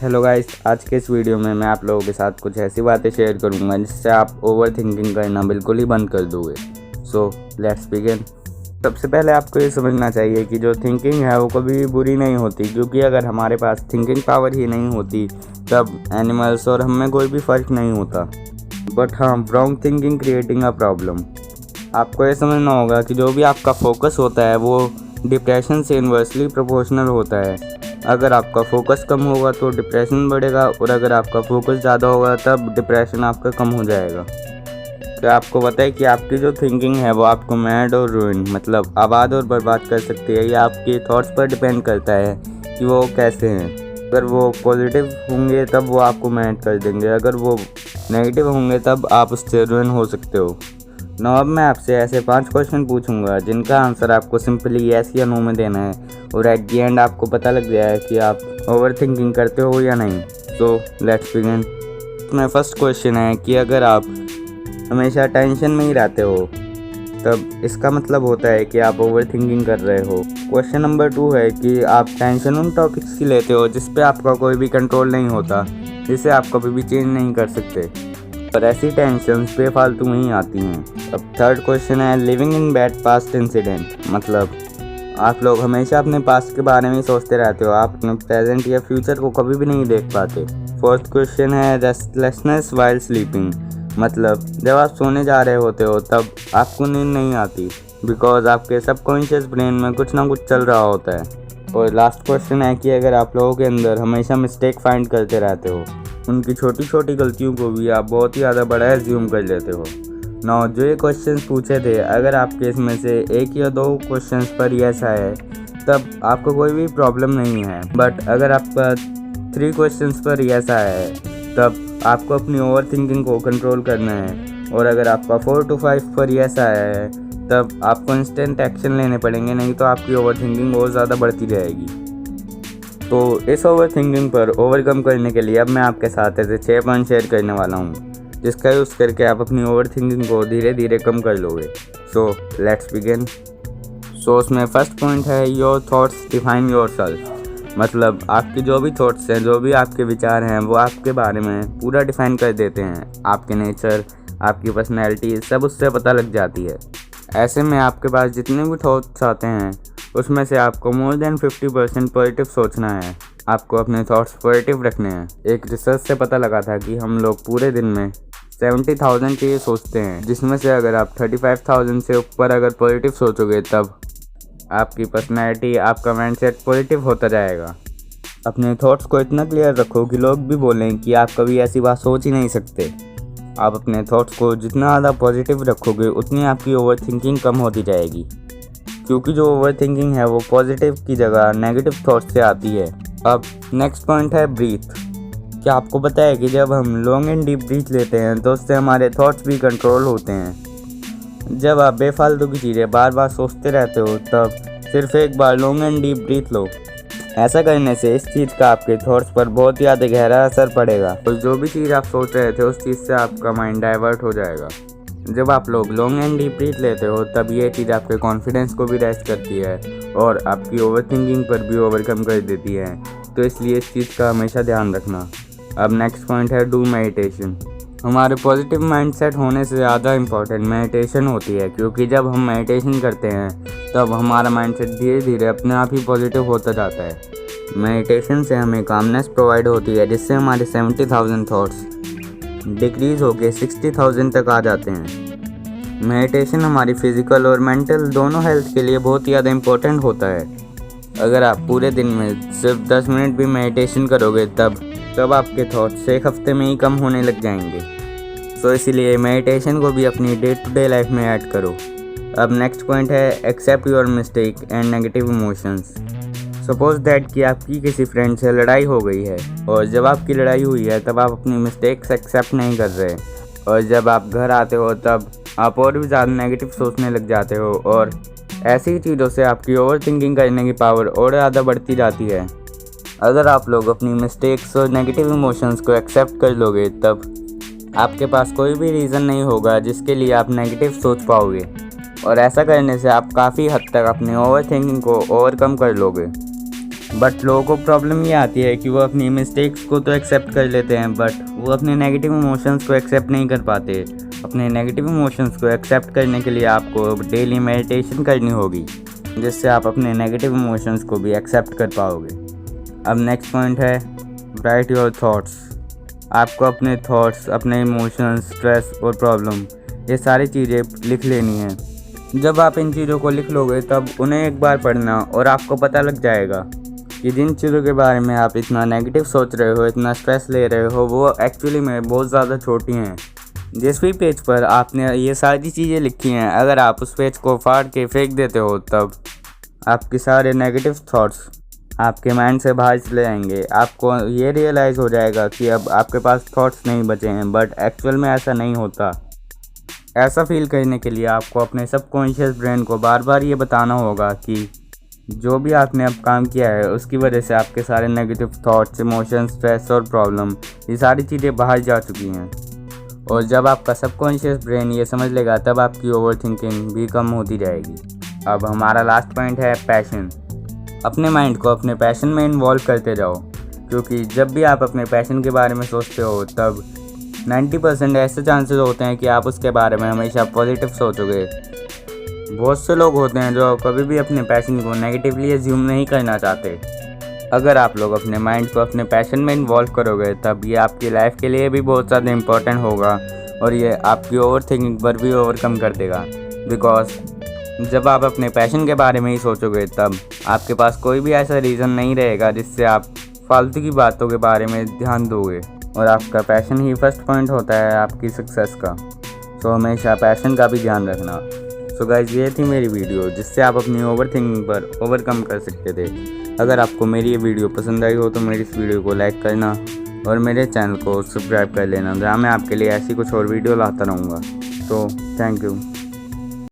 Hello guys, आज के इस वीडियो में मैं आप लोगों के साथ कुछ ऐसी बातें शेयर करूंगा जिससे आप ओवर थिंकिंग करना बिल्कुल ही बंद कर दोगे। So let's begin. सबसे पहले आपको ये समझना चाहिए कि जो थिंकिंग है वो कभी बुरी नहीं होती, क्योंकि अगर हमारे पास थिंकिंग पावर ही नहीं होती तब एनिमल्स और हम में कोई भी फ़र्क नहीं होता। बट हाँ, wrong thinking creating a problem. आपको ये समझना होगा कि जो भी आपका फोकस होता है वो डिप्रेशन से इन्वर्सली प्रोपोर्शनल होता है। अगर आपका फोकस कम होगा तो डिप्रेशन बढ़ेगा, और अगर आपका फोकस ज़्यादा होगा तब डिप्रेशन आपका कम हो जाएगा। तो आपको पता है कि आपकी जो थिंकिंग है वो आपको मैड और रूइन मतलब आबाद और बर्बाद कर सकती है। ये आपके थॉट्स पर डिपेंड करता है कि वो कैसे हैं। अगर वो पॉजिटिव होंगे तब वो आपको मैड कर देंगे, अगर वो नेगेटिव होंगे तब आप उससे रूइन हो सकते हो। अब मैं आपसे ऐसे 5 क्वेश्चन पूछूंगा जिनका आंसर आपको सिंपली यस या नो में देना है, और एट दी एंड आपको पता लग जाए कि आप ओवर थिंकिंग करते हो या नहीं। So let's begin. इसमें फर्स्ट क्वेश्चन है कि अगर आप हमेशा टेंशन में ही रहते हो तब इसका मतलब होता है कि आप ओवर थिंकिंग कर रहे हो। क्वेश्चन नंबर 2 है कि आप टेंशन उन टॉपिक्स की लेते हो जिस पे आपका कोई भी कंट्रोल नहीं होता, जिसे आप कभी भी चेंज नहीं कर सकते, और ऐसी टेंशन बेफालतू में ही आती हैं। अब थर्ड क्वेश्चन है living in bad past incident, मतलब आप लोग हमेशा अपने पास्ट के बारे में सोचते रहते हो, आप अपने प्रेजेंट या फ्यूचर को कभी भी नहीं देख पाते। फोर्थ क्वेश्चन है रेस्टलेसनेस वाइल स्लीपिंग, मतलब जब आप सोने जा रहे होते हो तब आपको नींद नहीं आती, बिकॉज आपके सबकॉन्शियस ब्रेन में कुछ ना कुछ चल रहा होता है। और लास्ट क्वेश्चन है कि अगर आप लोगों के अंदर हमेशा मिस्टेक फाइंड करते रहते हो, उनकी छोटी छोटी गलतियों को भी आप बहुत ही ज़्यादा बड़ा एज्यूम कर लेते हो। जो ये क्वेश्चंस पूछे थे, अगर आपके इसमें से 1 या 2 क्वेश्चंस पर यस आए तब आपको कोई भी प्रॉब्लम नहीं है, बट अगर आपका 3 क्वेश्चंस पर यस आया है तब आपको अपनी ओवर थिंकिंग को कंट्रोल करना है, और अगर आपका 4 to 5 पर यस आया है तब आपको इंस्टेंट एक्शन लेने पड़ेंगे, नहीं तो आपकी ओवर थिंकिंग और ज़्यादा बढ़ती जाएगी। तो इस ओवर थिंकिंग पर ओवरकम करने के लिए अब मैं आपके साथ ऐसे 6 पॉइंट शेयर करने वाला हूँ, जिसका यूज़ करके आप अपनी ओवर थिंकिंग को धीरे धीरे कम कर लोगे। So let's begin. सो उसमें फर्स्ट पॉइंट है your thoughts define yourself, मतलब आपके जो भी थॉट्स हैं, जो भी आपके विचार हैं, वो आपके बारे में पूरा डिफाइन कर देते हैं। आपके नेचर, आपकी पर्सनैलिटी सब उससे पता लग जाती है। ऐसे में आपके पास जितने भी थॉट्स आते हैं उसमें से आपको मोर देन 50% पॉजिटिव सोचना है। आपको अपने थॉट्स पॉजिटिव रखने हैं। एक रिसर्च से पता लगा था कि हम लोग पूरे दिन में 70,000 चीज़ें सोचते हैं, जिसमें से अगर आप 35,000 से ऊपर अगर पॉजिटिव सोचोगे तब आपकी पर्सनैलिटी, आपका माइंडसेट पॉजिटिव होता जाएगा। अपने थॉट्स को इतना क्लियर रखो कि लोग भी बोलें कि आप कभी ऐसी बात सोच ही नहीं सकते। आप अपने थॉट्स को जितना ज़्यादा पॉजिटिव रखोगे उतनी आपकी ओवर थिंकिंग कम होती जाएगी, क्योंकि जो ओवर थिंकिंग है वो पॉजिटिव की जगह नेगेटिव थॉट्स से आती है। अब नेक्स्ट पॉइंट है ब्रीथ। क्या आपको पता है कि जब हम लॉन्ग एंड डीप ब्रीथ लेते हैं तो उससे हमारे थॉट्स भी कंट्रोल होते हैं। जब आप बेफालतू की चीज़ें बार बार सोचते रहते हो तब सिर्फ एक बार लॉन्ग एंड डीप ब्रीथ लो। ऐसा करने से इस चीज़ का आपके थॉट्स पर बहुत ही ज़्यादा गहरा असर पड़ेगा, और जो भी चीज़ आप सोच रहे थे उस चीज़ से आपका माइंड डाइवर्ट हो जाएगा। जब आप लोग लॉन्ग एंड डीप ब्रीथ लेते हो तब ये चीज़ आपके कॉन्फिडेंस को भी रेस्ट करती है और आपकी ओवर थिंकिंग पर भी ओवरकम कर देती है। तो इसलिए इस चीज़ का हमेशा ध्यान रखना। अब नेक्स्ट पॉइंट है डू मेडिटेशन। हमारे पॉजिटिव माइंडसेट होने से ज़्यादा इम्पॉर्टेंट मेडिटेशन होती है, क्योंकि जब हम मेडिटेशन करते हैं तब हमारा माइंडसेट धीरे धीरे अपने आप ही पॉजिटिव होता जाता है। मेडिटेशन से हमें कामनेस प्रोवाइड होती है, जिससे हमारे 70,000 थॉट्स डिक्रीज़ होकर 60,000 तक आ जाते हैं। मेडिटेशन हमारी फिज़िकल और मेंटल दोनों हेल्थ के लिए बहुत ही ज़्यादा इम्पोर्टेंट होता है। अगर आप पूरे दिन में सिर्फ 10 मिनट भी मेडिटेशन करोगे तब आपके थॉट्स 1 हफ्ते में ही कम होने लग जाएंगे। सो इसीलिए मेडिटेशन को भी अपनी डे टू डे लाइफ में ऐड करो। अब नेक्स्ट पॉइंट है accept your mistake and negative emotions. Suppose that कि आपकी किसी फ्रेंड से लड़ाई हो गई है, और जब आपकी लड़ाई हुई है तब आप अपनी मिस्टेक्स एक्सेप्ट नहीं कर रहे, और जब आप घर आते हो तब आप और भी ज़्यादा नेगेटिव सोचने लग जाते हो, और ऐसी चीज़ों से आपकी ओवर थिंकिंग करने की पावर और ज़्यादा बढ़ती जाती है। अगर आप लोग अपनी मिस्टेक्स और नेगेटिव इमोशंस को एक्सेप्ट कर लोगे तब आपके पास कोई भी रीज़न नहीं होगा जिसके लिए आप नेगेटिव सोच पाओगे, और ऐसा करने से आप काफ़ी हद तक अपनी ओवर थिंकिंग को ओवरकम कर लोगे। बट लोगों को प्रॉब्लम ये आती है कि वो अपनी मिस्टेक्स को तो एक्सेप्ट कर लेते हैं, बट वो अपने नेगेटिव इमोशंस को एक्सेप्ट नहीं कर पाते। अपने नेगेटिव इमोशंस को एक्सेप्ट करने के लिए आपको डेली मेडिटेशन करनी होगी, जिससे आप अपने नेगेटिव इमोशंस को भी एक्सेप्ट कर पाओगे। अब नेक्स्ट पॉइंट है राइट योर थॉट्स। आपको अपने थॉट्स, अपने इमोशंस, स्ट्रेस और प्रॉब्लम, ये सारी चीज़ें लिख लेनी है। जब आप इन चीज़ों को लिख लोगे तब उन्हें एक बार पढ़ना और आपको पता लग जाएगा कि जिन चीज़ों के बारे में आप इतना नेगेटिव सोच रहे हो, इतना स्ट्रेस ले रहे हो, वो एक्चुअली में बहुत ज़्यादा छोटी हैं। जिस भी पेज पर आपने ये सारी चीज़ें लिखी हैं, अगर आप उस पेज को फाड़ के फेंक देते हो तब आपके सारे नेगेटिव थॉट्स आपके माइंड से बाहर चले जाएंगे। आपको ये रियलाइज़ हो जाएगा कि अब आपके पास थॉट्स नहीं बचे हैं, बट एक्चुअल में ऐसा नहीं होता। ऐसा फील करने के लिए आपको अपने सबकॉन्शियस ब्रेन को बार बार ये बताना होगा कि जो भी आपने अब काम किया है उसकी वजह से आपके सारे नेगेटिव थॉट्स, इमोशंस, स्ट्रेस और प्रॉब्लम, ये सारी चीज़ें बाहर जा चुकी हैं। और जब आपका सबकॉन्शियस ब्रेन ये समझ लेगा तब आपकी ओवर थिंकिंग भी कम होती जाएगी। अब हमारा लास्ट पॉइंट है पैशन। अपने माइंड को अपने पैशन में इन्वॉल्व करते जाओ, क्योंकि जब भी आप अपने पैशन के बारे में सोचते हो तब 90% ऐसे चांसेस होते हैं कि आप उसके बारे में हमेशा पॉजिटिव सोचोगे। बहुत से लोग होते हैं जो कभी भी अपने पैशन को नेगेटिवली एज्यूम नहीं करना चाहते। अगर आप लोग अपने माइंड को अपने पैशन में इन्वॉल्व करोगे तब ये आपकी लाइफ के लिए भी बहुत ज़्यादा इम्पोर्टेंट होगा और ये आपकी ओवर थिंकिंग पर भी ओवरकम कर देगा। बिकॉज जब आप अपने पैशन के बारे में ही सोचोगे तब आपके पास कोई भी ऐसा रीज़न नहीं रहेगा जिससे आप फालतू की बातों के बारे में ध्यान दोगे। और आपका पैशन ही फर्स्ट पॉइंट होता है आपकी सक्सेस का। सो हमेशा पैशन का भी ध्यान रखना। सो गाइस, ये थी मेरी वीडियो जिससे आप अपनी ओवर थिंकिंग पर ओवरकम कर सकते थे। अगर आपको मेरी ये वीडियो पसंद आई हो तो मेरी इस वीडियो को लाइक करना और मेरे चैनल को सब्सक्राइब कर लेना, जहाँ मैं आपके लिए ऐसी कुछ और वीडियो लाता रहूँगा। तो थैंक यू।